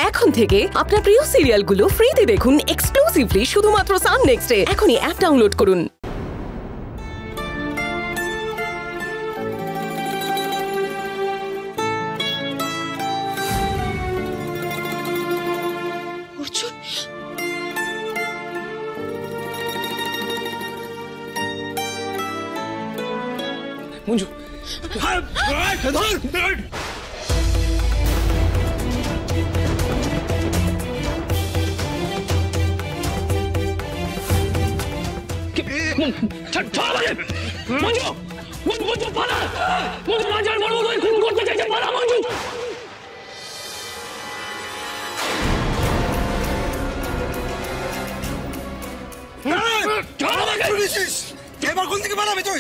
এখন থেকে আপনার প্রিয় সিরিয়ালগুলো ফ্রিতে দেখুন এক্সক্লুসিভলি শুধুমাত্র সান নেক্সটে। এখনই অ্যাপ ডাউনলোড করুন। মঞ্জু এবার কোন থেকে পালাবে তুই?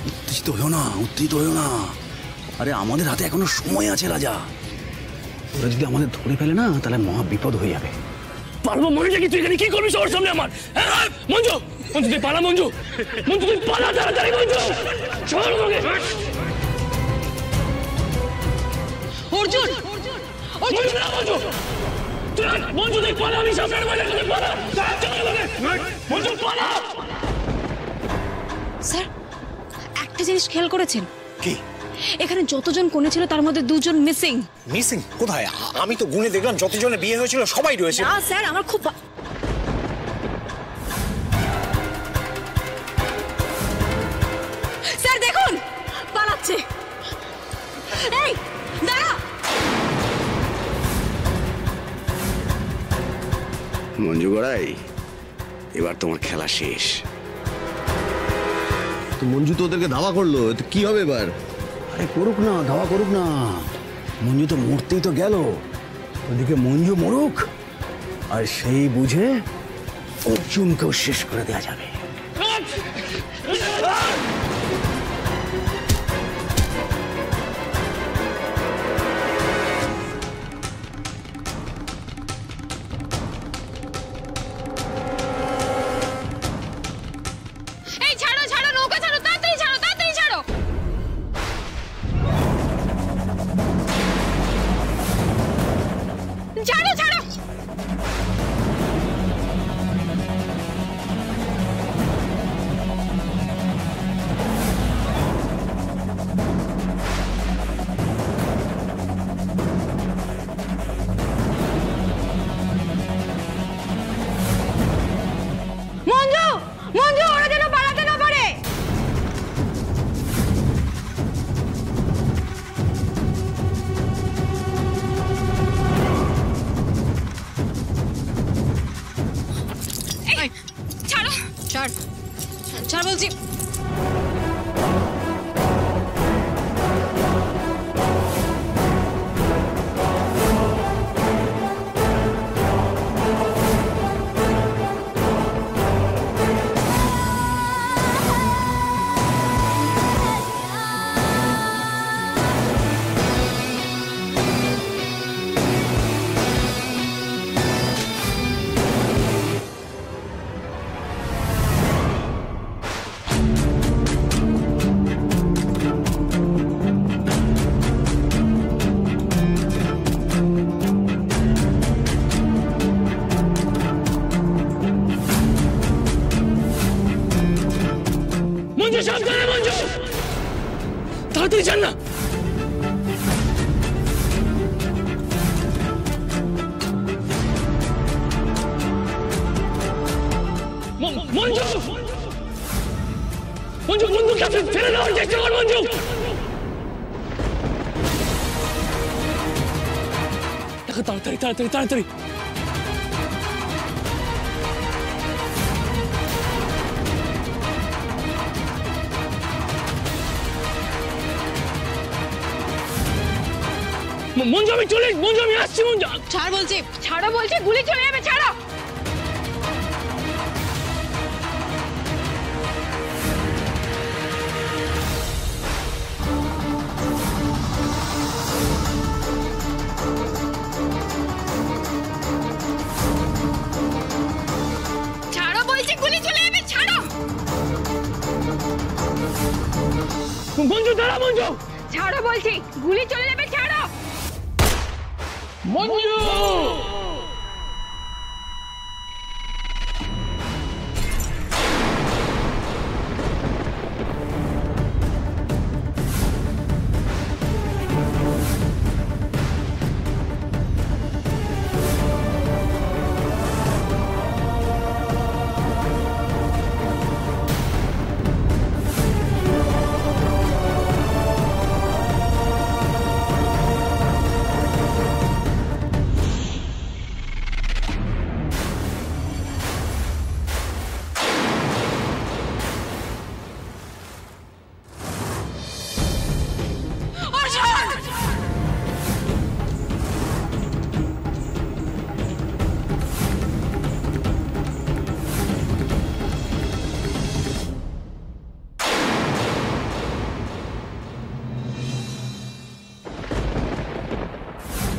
উত্তেজিত হয়েও না, উত্তেজিত হয়েও না। আরে আমাদের হাতে এখনো সময় আছে রাজা। ওরা যদি আমাদের ধরে ফেলে না তাহলে মহা বিপদ হয়ে যাবে। পারবো মনে কি তুই এখানে কি করবি সবার সামনে আমার? মঞ্জু মঞ্জু তুই পালা, মঞ্জু মঞ্জু তুই পালা তাড়াতাড়ি, মঞ্জু চল আমাকে। অর্জুন মঞ্জু না, মঞ্জু তুই মঞ্জু তুই পালা, আমি সামনে পালা, চল আমাকে মঞ্জু পালা। স্যার একটা জিনিস খেয়াল করেছেন? কি? এখানে যতজন কোণে ছিল তার মধ্যে দুজন মিসিং। মিসিং কোথায়? আমি তো গুনে দেখলাম যতজনের বিয়ে হয়েছিল সবাই রয়েছে। না স্যার, আমার খুব স্যার দেখুন পালাচ্ছে। এই দাঁড়া। মঞ্জু গড়াই, এবার তোমার খেলা শেষ। তো মঞ্জু তো ওদেরকে ধাওয়া করলো, তো কি হবে এবার? আরে করুক না, ধাওয়া করুক না। মঞ্জু তো মরতেই তো গেল, ওদিকে মঞ্জু মরুক আর সেই বুঝে অর্জুনকেও শেষ করে দেওয়া যাবে। এই ছাড়ো ছাড়ো, নৌকা ছাড়ো, তাড়াতাড়ি ছাড়ো, তাড়াতাড়ি ছাড়ো। ছাড়ো ছাড়ো। মঞ্জু মঞ্জু, ওরা যেন পালাতে না পারে। এই ছাড়ো, ছাড় ছাড় বলছি। মঞ্জু সাবধানে, মঞ্জু তাড়াতাড়ি যান না। মঞ্জু মঞ্জু বন্দুকটা ফেলে দেওয়ার চেষ্টা কর, মঞ্জু। তাড়াতাড়ি তাড়াতাড়ি তাড়াতাড়ি। মঞ্জু আমি চলে, মঞ্জু আমি আসছি, মঞ্জু ছাড় বলছি, ছাড়ো বলছি, গুলি চলে যাবে, ছাড়ো। মঞ্জু দাঁড়া মঞ্জু ছাড়ো বলছি, গুলি চলে যাবে, ছাড়ো। মঞ্জু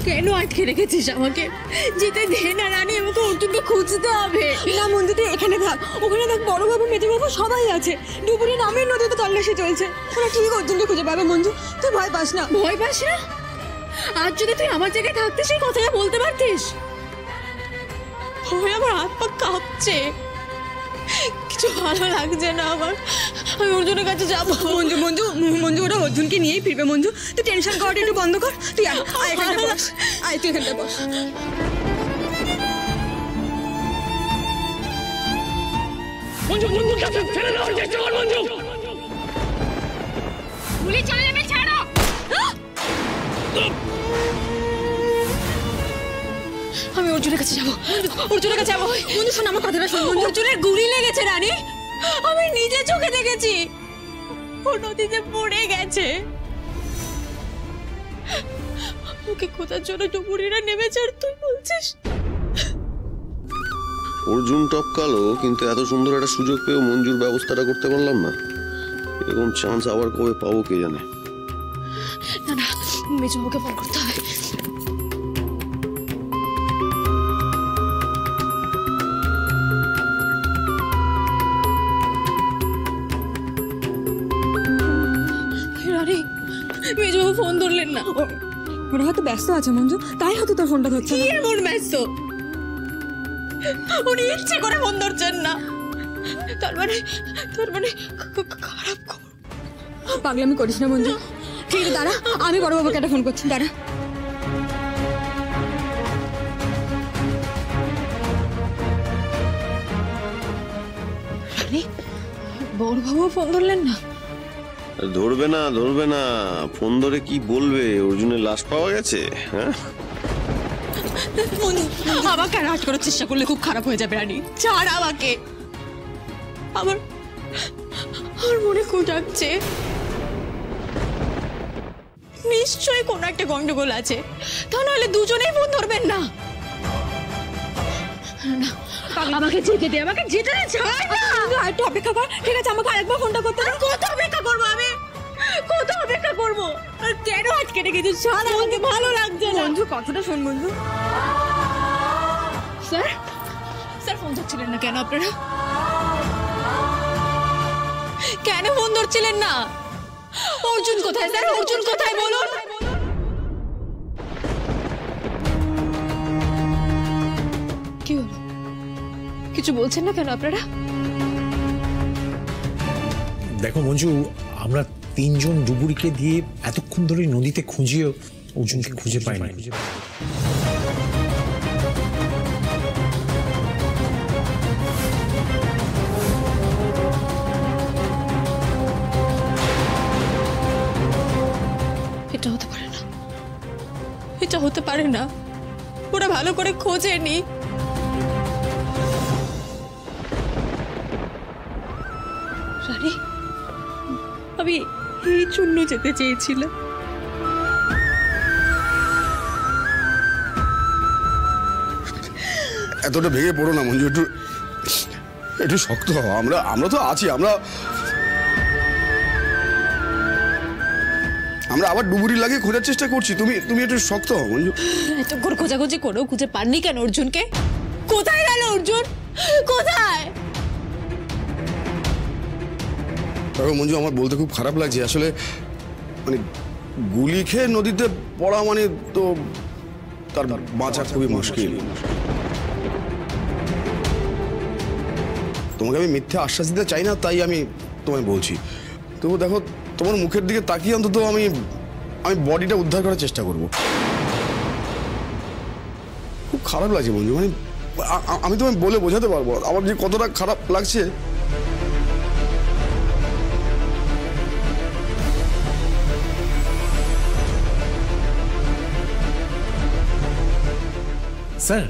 কেন আটকে রেখেছিস আমাকে? যেতে দে না রানী, আমাকে অর্জুনকে খুঁজতে হবে। না মঞ্জু, তুই এখানে থাক, ওখানে থাক, বড়বাবু মেজবাবু সবাই আছে। ডুবুরি নামের নদীতে তল্লাশি চলছে, ওরা ঠিক অর্জুনকে খুঁজে পাবে। মঞ্জু তুই ভয় পাস না। ভয় পাস না? আজ যদি তুই আমার জায়গায় থাকতিস সেই কথাটা বলতে পারতিস। ভয় আমার হাত পা কাঁপছে, কিছু ভালো লাগছে না আমার। আমি অর্জুনের কাছে যাবো। মঞ্জু মঞ্জু মঞ্জু, ওরা অর্জুনকে নিয়েই ফিরবে। মঞ্জু তুই টেনশন করাটা একটু বন্ধ কর। তুই আয় এখানটা বস, আয় তুই এখানটা বস। মঞ্জু মঞ্জু কাছে ছেড়ে দেওয়ার চেষ্টা কর মঞ্জু। গুলি চলে যাবে, ছাড়ো। আমি অর্জুনের কাছে যাবো, অর্জুনের কাছে যাবো। মঞ্জু শোন আমার কথাটা শোন। অর্জুনের গুলি লেগেছে রানী, আমি নিজে চোখে দেখেছি। ও নদীতে পড়ে গেছে, ওকে খোঁজার জন্য ডুবুরিরা নেমেছে, আর তুই বলছিস অর্জুন টপকালো, কিন্তু এত সুন্দর একটা সুযোগ পেয়েও মঞ্জুর ব্যবস্থাটা করতে পারলাম না। এরকম চান্স আবার কবে পাবো কে জানে। না না, মেজবাবুকে ফোন করতে হবে। মেজবাবু ফোন ধরলেন না, ওরা হয়তো ব্যস্ত আছে মঞ্জু, তাই হয়তো তোর ফোনটা ধরছে না। এমন ব্যস্ত? উনি ইচ্ছে করে ফোন ধরছেন না। তার মানে খারাপ খবর। পাগলামি করিস না মঞ্জু। ঠিক আছে দাঁড়া, আমি বড়বাবুকে একটা ফোন করছি, দাঁড়া। বড়বাবু ফোন ধরলেন না? ধরবে না, ফোন ধরে কি বলবে? অর্জুনের লাশ পাওয়া গেছে। হ্যাঁ, আমাকে রাজ করার চেষ্টা করলে খুব খারাপ হয়ে যাবে রানী, ছাড় আমাকে। আমার মনে খোঁজাচ্ছে, নিশ্চয়ই কোনো একটা গন্ডগোল আছে, তা নাহলে দুজনেই ফোন ধরবেন না। আমাকে যেতে দে, আমাকে যেতে দে, ছাড় না। একটু অপেক্ষা কর, ঠিক আছে? আমাকে আরেকবার ফোনটা করতে দে। কত অপেক্ষা করবো আমি, কত অপেক্ষা করবো? আর কেন আজকে রেখেছিস? ছাড়, আমাকে ভালো লাগছে না। মঞ্জু কথাটা শোন মঞ্জু। স্যার ফোন ধরছিলেন না কেন আপনারা? কেন ফোন ধরছিলেন না? অর্জুন কোথায় স্যার? অর্জুন কোথায় বলুন? কি হলো, কিছু বলছেন না কেন আপনারা? দেখো মঞ্জু, আমরা তিনজন ডুবুরিকে দিয়ে এতক্ষণ ধরে নদীতে খুঁজিয়েও অর্জুনকে খুঁজে পাইনি। এটা হতে পারে না, এটা হতে পারে না। ওরা ভালো করে খোঁজেনি। রানী, আমি এই জন্য যেতে চেয়েছিলাম। এতটা ভেঙে পড়ো না মঞ্জু, একটু শক্ত হও। আমরা তো আছি, আমরা আবার ডুবুরি লাগিয়ে খোঁজার চেষ্টা করছি। তুমি একটু শক্ত হও মঞ্জু। এত করে খোঁজাখুঁজি করেও খুঁজে পাননি কেন অর্জুনকে? কোথায় গেল অর্জুন? কোথায়? দেখো মঞ্জু, আমার বলতে খুব খারাপ লাগছে আসলে, মানে গুলি খেয়ে নদীতে পড়া মানে তো তার বাঁচা খুবই মুশকিল। তোমাকে আমি মিথ্যে আশ্বাস দিতে চাই না, তাই আমি তোমায় বলছি। তবু দেখো, তোমার মুখের দিকে তাকিয়ে অন্তত আমি বডিটা উদ্ধার করার চেষ্টা করব। খুব খারাপ লাগছে মঞ্জু, মানে আমি তোমায় বলে বোঝাতে পারবো আমার যে কতটা খারাপ লাগছে। স্যার,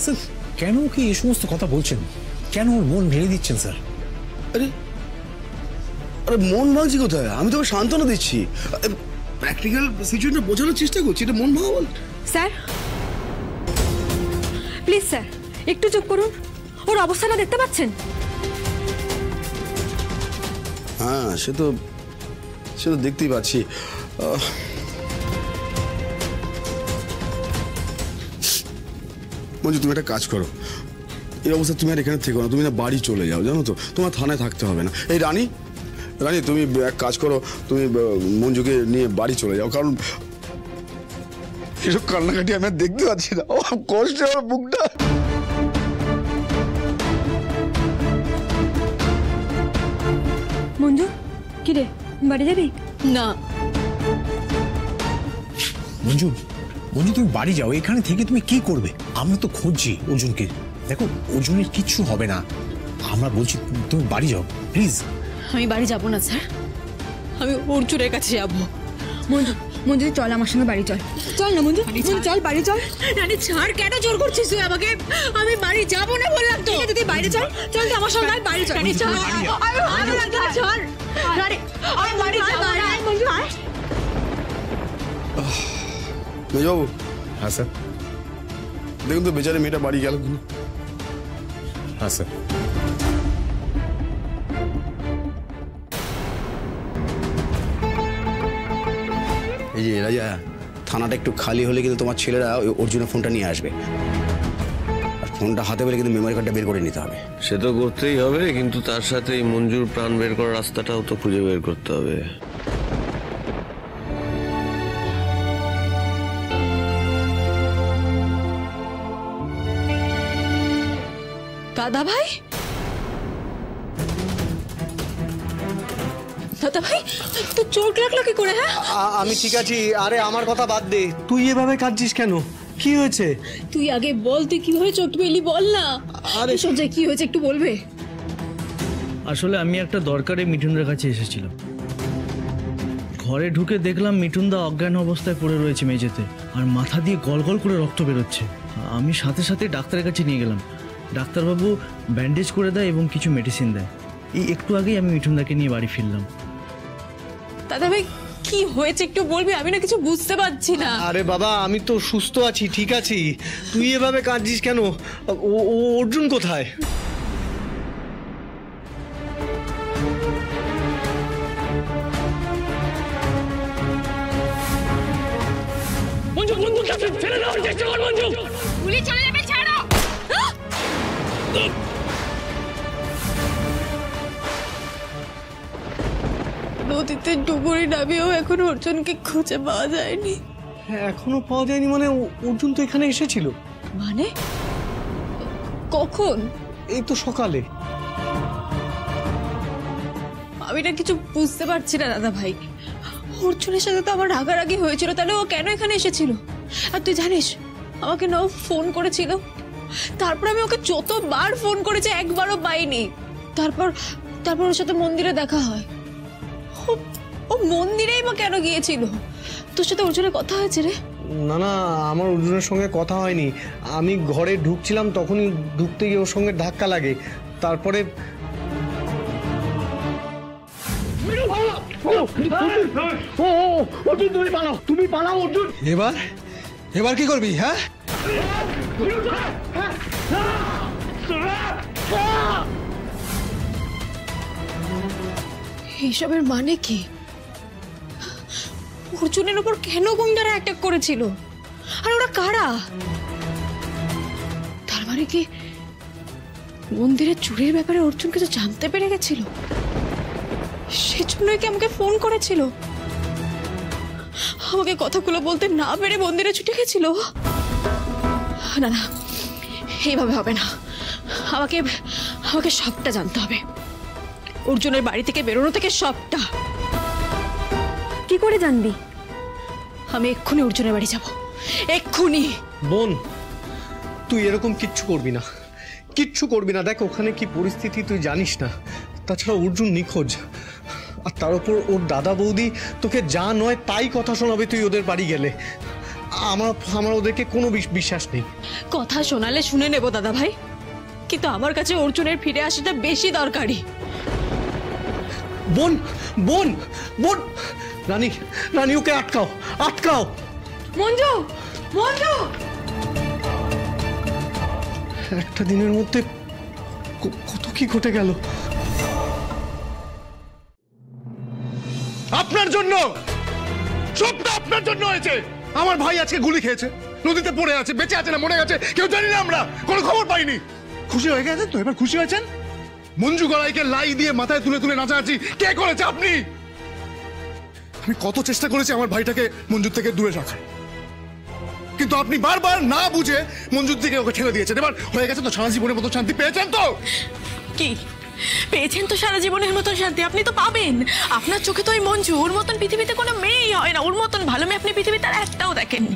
স্যার কেন কি এই সমস্ত কথা বলছেন? কেন ওর মন ভেঙে দিচ্ছেন স্যার? আরে আরে মন ভাঙছি কোথায়? আমি তোকে সান্ত্বনা দিচ্ছি, প্র্যাকটিক্যাল সিচুয়েশনটা বোঝানোর চেষ্টা করছি। এটা মন ভাঙা বল? স্যার প্লিজ স্যার একটু চুপ করুন, ওর অবস্থাটা দেখতে পাচ্ছেন? হ্যাঁ, সে তো দেখতেই পাচ্ছি। মঞ্জু, তুমি একটা কাজ করো, এই অবস্থা তুমি আর এখানে থেকো না, তুমি না বাড়ি চলে যাও, জানো তো? তোমার থানায় থাকতে হবে না। এই রানী, তুমি এক কাজ করো, তুমি মঞ্জুকে নিয়ে বাড়ি চলে যাও, কারণ এসব কান্নাকাটি আমি আর দেখতে পাচ্ছি না। কষ্ট আমার বুকটা। মঞ্জু, কি রে, বাড়ি যাবি? না মঞ্জু, মঞ্জু তুমি বাড়ি যাও, এখানে থেকে তুমি কি করবে? আমরা তো খুঁজছি অর্জুনকে। দেখো, অর্জুনের কিচ্ছু হবে না, আমরা বলছি তুমি বাড়ি যাও প্লিজ। আমি বাড়ি যাব না স্যার, আমি অর্জুনের কাছে যাব। মঞ্জু, মঞ্জু চল আমার সঙ্গে বাড়ি চল। চল না মঞ্জু, চল বাড়ি চল। রানী ছাড়, কেন জোর করছিস তুই আমাকে? আমি বাড়ি যাব না বললাম তো। ঠিক আছে তুই বাইরে চল, চল তুই আমার সঙ্গে বাড়ি চল। রানী ছাড়, আমি ছাড় রানী, আমি বাড়ি যাব না। মঞ্জু আয়। মেজবাবু, হ্যাঁ স্যার। দেখুন তো বেচারে মেয়েটা বাড়ি গেল কিনা। হ্যাঁ স্যার। এই যে রাজা, থানাটা একটু খালি হলে কিন্তু তোমার ছেলেরা ওই অর্জুনের ফোনটা নিয়ে আসবে, আর ফোনটা হাতে পেলে কিন্তু মেমোরি কার্ডটা বের করে নিতে হবে। সে তো করতেই হবে, কিন্তু তার সাথে এই মঞ্জুর প্রাণ বের করার রাস্তাটাও তো খুঁজে বের করতে হবে। দাদা ভাই, দাদা ভাই তো চোট লাগলো কি করে? হ্যাঁ আমি ঠিক আছি। আরে আমার কথা বাদ দে, তুই এভাবে কাঁদছিস কেন? কি হয়েছে? তুই আগে বল, তুই কিভাবে চোট পেলি বল না। আরে সঞ্জয়, কি হয়েছে একটু বলবে? আসলে আমি একটা দরকারে মিঠুনদের কাছে এসেছিলাম। ঘরে ঢুকে দেখলাম মিঠুনদা অজ্ঞান অবস্থায় পড়ে রয়েছে মেঝেতে, আর মাথা দিয়ে গলগল করে রক্ত বেরোচ্ছে। আমি সাথে সাথে ডাক্তারের কাছে নিয়ে গেলাম। ডাক্তারবাবু ব্যান্ডেজ করে দেয় এবং কিছু মেডিসিন দেয়। এই একটু আগেই আমি মিঠুনদাকে নিয়ে বাড়ি ফিরলাম। দাদা ভাই কি হয়েছে একটু বলবি? আমি না কিছু বুঝতে পারছি না। আরে বাবা, আমি তো সুস্থ আছি, ঠিক আছি। তুই এভাবে কাঁদছিস কেন? ও অর্জুন কোথায়? মঞ্জু, বন্ধু কাছে ফেলে দেওয়ার চেষ্টা কর মঞ্জু। গুলি চলে যাবে, ছাড়ো। নদীতে ডুবুরি নামিয়েও এখন অর্জুনকে খুঁজে পাওয়া যায়নি। এখনো পাওয়া যায়নি মানে? অর্জুন তো এখানে এসেছিল। মানে কখন? এই তো সকালে। আমি না কিছু বুঝতে পারছি না দাদা ভাই। অর্জুনের সাথে তো আমার রাগারাগি হয়েছিল, তাহলে ও কেন এখানে এসেছিল? আর তুই জানিস আমাকে না ফোন করেছিল, তারপর আমি ওকে যতবার ফোন করেছি একবারও পাইনি। তারপর ওর সাথে মন্দিরে দেখা হয়। ও মন্দিরেই বা কেন গিয়েছিল? তোর সাথে অর্জুনের কথা হয়েছে রে? না না, আমার অর্জুনের সঙ্গে কথা হয়নি। আমি ঘরে ঢুকছিলাম, তখনই ঢুকতে গিয়ে ওর সঙ্গে ধাক্কা লাগে। তারপরে এবার কি করবি? হ্যাঁ, এইসবের মানে কি? অর্জুনের উপর কেন গুন্ডারা অ্যাটাক করেছিল? আর ওরা কারা? তার মানে কি মন্দিরের চুরির ব্যাপারে অর্জুন কিছু জানতে পেরে গেছিল? সেজন্যই কি আমাকে ফোন করেছিল? আমাকে কথাগুলো বলতে না পেরে মন্দিরে ছুটে গেছিল? না না, এইভাবে হবে না। আমাকে আমাকে সবটা জানতে হবে, অর্জুনের বাড়ি থেকে বেরোনো থেকে সবটা। কি করে জানবি? আমি এক্ষুনি অর্জুনের বাড়ি যাব, এক্ষুনি। বোন, তুই এরকম কিচ্ছু করবি না, কিচ্ছু করবি না। দেখ ওখানে কি পরিস্থিতি তুই জানিস না। তাছাড়া অর্জুন নিখোঁজ, আর তার উপর ওর দাদা বৌদি তোকে যা নয় তাই কথা শোনাবে তুই ওদের বাড়ি গেলে। আমার ওদেরকে কোনো বিশ্বাস নেই। কথা শোনালে শুনে নেব দাদা ভাই, কিন্তু আমার কাছে অর্জুনের ফিরে আসাটা বেশি দরকারি। বোন বোন বোন, রানী রানী, ওকে আটকাও, আটকাও। মঞ্জু, মঞ্জু! একটা দিনের মধ্যে কত কি ঘটে গেল। আপনার জন্য, সবটা আপনার জন্য হয়েছে। আমার ভাই আজকে গুলি খেয়েছে, নদীতে পড়ে আছে, বেঁচে আছে না মরে গেছে কেউ জানি না, আমরা কোনো খবর পাইনি। খুশি হয়ে গেছেন তো? এবার খুশি হয়েছেন? মঞ্জু গড়াইকে লাই দিয়ে মাথায় তুলে তুলে নাচানাচি কে করেছে? আপনি। আমি কত চেষ্টা করেছি আমার ভাইটাকে মঞ্জুর থেকে দূরে রাখার, কিন্তু আপনি বারবার না বুঝে মঞ্জুর থেকে ওকে ঠেলে দিয়েছেন। এবার হয়ে গেছে তো, সারা জীবনের মতো শান্তি পেয়েছেন তো? কি পেয়েছেন তো সারা জীবনের মতন শান্তি? আপনি তো পাবেন। আপনার চোখে তো ওই মঞ্জু, ওর মতন পৃথিবীতে কোনো মেয়েই হয় না। ওর মতন ভালো মেয়ে আপনি পৃথিবীতে আর একটাও দেখেননি,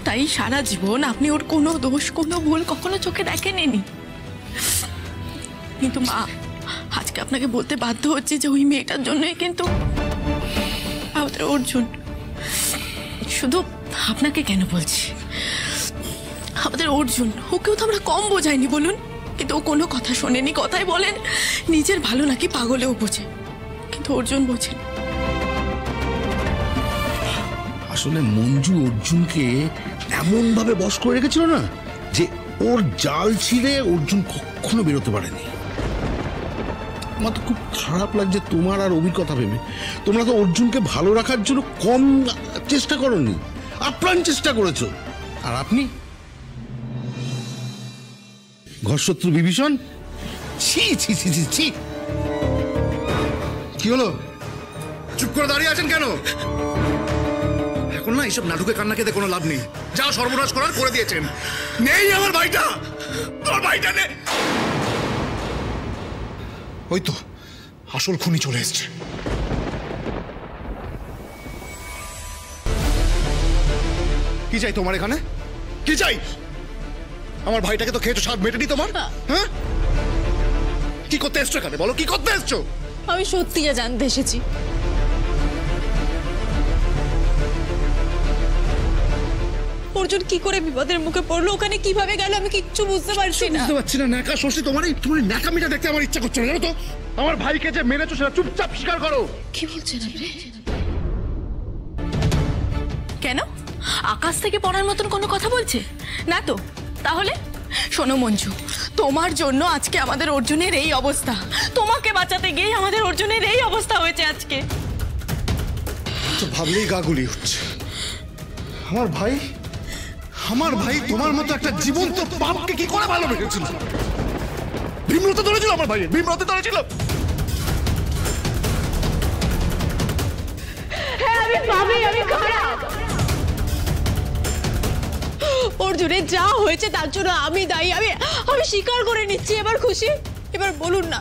তাই সারা জীবন আপনি ওর কোনো দোষ কোনো ভুল কখনো চোখে দেখেননি। কিন্তু মা, আজকে আপনাকে বলতে বাধ্য হচ্ছে যে ওই মেয়েটার জন্যই কিন্তু আমাদের অর্জুন। শুধু আপনাকে কেন বলছি, আমাদের অর্জুন, ওকেও তো আমরা কম বোঝাইনি বলুন, কিন্তু ও কোনো কথা শোনেনি। কথাই বলেন নিজের ভালো নাকি পাগলেও বোঝে, কিন্তু অর্জুন বোঝেন। আসলে মঞ্জু অর্জুনকে এমন ভাবে বশ করে রেখেছিল না যে ওর জাল ছিঁড়ে অর্জুন কখনো বেরোতে পারেনি। আমার তো খুব খারাপ লাগছে তোমার আর অভির কথা ভেবে। তোমরা তো অর্জুনকে ভালো রাখার জন্য কম চেষ্টা করোনি, আপ্রাণ চেষ্টা করেছো। আর আপনি ঘরশত্রু বিভীষণ, ছি ছি ছি ছি ছি। কি হলো? চুপ করে দাঁড়িয়ে আছেন কেন? এখন না এইসব নাটকে কান্না খেতে কোনো লাভ নেই। যা সর্বনাশ করার করে দিয়েছেন। নেই আমার ভাইটা, তোর ভাইটা নেই। ওই তো আসল খুনি চলে এসছে। কি চাই তোমার এখানে? কি চাই? আমার ভাইটাকে তো খেয়েছো, স্বাদ মেটেনি তোমার? হ্যাঁ, কি করতে এসছো এখানে? বলো কি করতে এসছো? আমি সত্যি যা জানতে এসেছি। অর্জুন কি করে বিপদের মুখে পড়লো, ওখানে কিভাবে গেল, আমি কিচ্ছু বুঝতে পারছি না। বুঝতে পারছি না। ন্যাকা শশী, তোমার ন্যাকামিটা দেখতে আমার ইচ্ছা করছে না, জানো তো? আমার ভাইকে যে মেরেছো সেটা চুপচাপ স্বীকার করো। কি বলছেন আপনি? কেন আকাশ থেকে পড়ার মতন কোনো কথা বলছে না তো? তাহলে শোনো মঞ্জু, তোমার জন্য আজকে আমাদের অর্জুনের এই অবস্থা। তোমাকে বাঁচাতে গিয়ে আমাদের অর্জুনের এই অবস্থা হয়েছে আজকে। তো ভাবলেই গা গুলি উঠছে। আমার ভাই তোমার মতো একটা জীবন্ত পাপকে কি করে ভালোবেসেছিল? ভীমরতে ধরেছিল আমার ভাই, ভীমরতে ধরেছিল। আমি পাবি, আমি খারাপ। অর্জুনের যা হয়েছে তার জন্য আমি দায়ী। আমি স্বীকার করে নিচ্ছি। এবার খুশি? এবার বলুন না,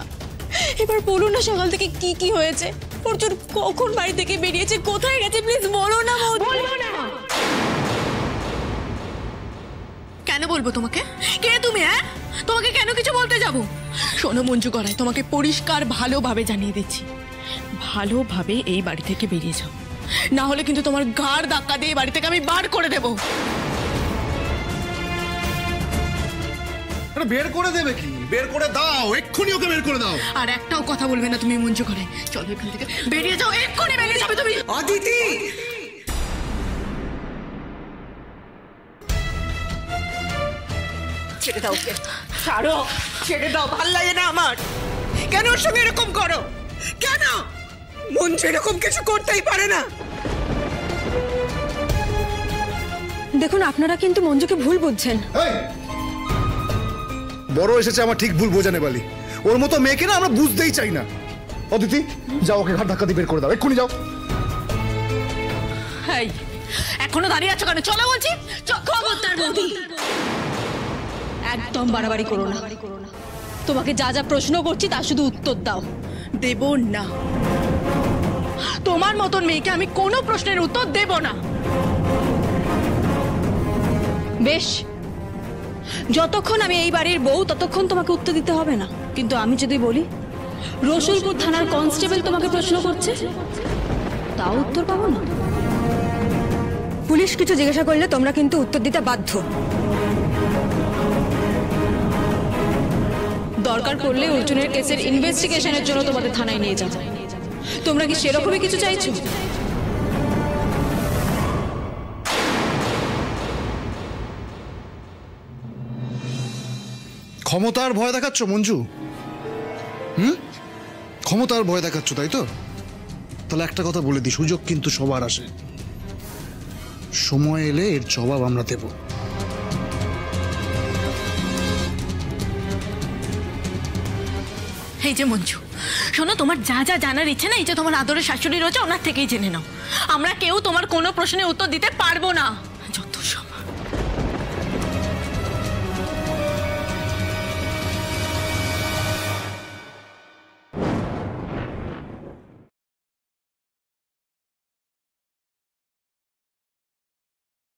এবার বলুন না সকাল থেকে কি কি হয়েছে। অর্জুন কখন বাড়ি থেকে বেরিয়েছে, কোথায় গেছে, প্লিজ বলো না। বলবো না। কেন বলবো তোমাকে? কে তুমি? হ্যাঁ, তোমাকে কেন কিছু বলতে যাব? শোনো মঞ্জু গড়াই, তোমাকে পরিষ্কার ভালোভাবে জানিয়ে দিচ্ছি, ভালোভাবে এই বাড়ি থেকে বেরিয়ে যাও, না হলে কিন্তু তোমার ঘাড় ধাক্কা দিয়ে বাড়ি থেকে আমি বার করে দেবো। বের করে দেবে কি? বের করে দাও, এক্ষুনি ওকে বের করে দাও। আর একটাও কথা বলবে না তুমি মঞ্জু গড়াই। চলো এখান থেকে বেরিয়ে যাও, এক্ষুনি বেরিয়ে যাবে তুমি। অদিতি, ছেড়ে দাও ওকে, ছাড়ো, ছেড়ে দাও। ভাল লাগে না আমার। কেন ওর সঙ্গে এরকম করো? কেন? মঞ্জু এরকম কিছু করতেই পারে না। দেখুন, আপনারা কিন্তু মঞ্জুকে ভুল বুঝছেন। বড় এসেছে আমার ঠিক ভুল বোঝানে বালি। ওর মতো মেয়েকে না আমরা বুঝতেই চাই না। অদিতি যাও, ওকে ঘাট ধাক্কা দিয়ে বের করে দাও, এক্ষুনি যাও। এই এখনো দাঁড়িয়ে আছো কেন? চলো বলছি। খবরদার বৌদি, একদম বাড়াবাড়ি করো না। তোমাকে যা যা প্রশ্ন করছি তার শুধু উত্তর দাও। দেব না, তোমার মতন মেয়েকে আমি কোনো প্রশ্নের উত্তর দেব না। বেশ, যতক্ষণ আমি এই বাড়ির বউ ততক্ষণ তোমাকে উত্তর দিতে হবে না। কিন্তু আমি যদি বলি রসুলপুর থানার কনস্টেবল তোমাকে প্রশ্ন করছে, তাও উত্তর পাবো না। পুলিশ কিছু জিজ্ঞাসা করলে তোমরা কিন্তু উত্তর দিতে বাধ্য। দরকার পড়লে অর্জুনের কেসের ইনভেস্টিগেশনের জন্য তোমাদের থানায় নিয়ে যাবো। তোমরা কি সেরকমই কিছু চাইছো? ক্ষমতার ভয় দেখাচ্ছ মঞ্জু? ক্ষমতার ভয় দেখাচ্ছ, তাই তো? তাহলে একটা কথা বলে দিই, সুযোগ কিন্তু সবার আসে, সময় এলে এর জবাব আমরা দেব। এই যে মঞ্জু, শোনো, তোমার যা যা জানার ইচ্ছে না, এই যে তোমার আদরের শাশুড়ি রয়েছে, ওনার থেকেই জেনে নাও। আমরা কেউ তোমার কোনো প্রশ্নের উত্তর দিতে পারবো না। যত সব।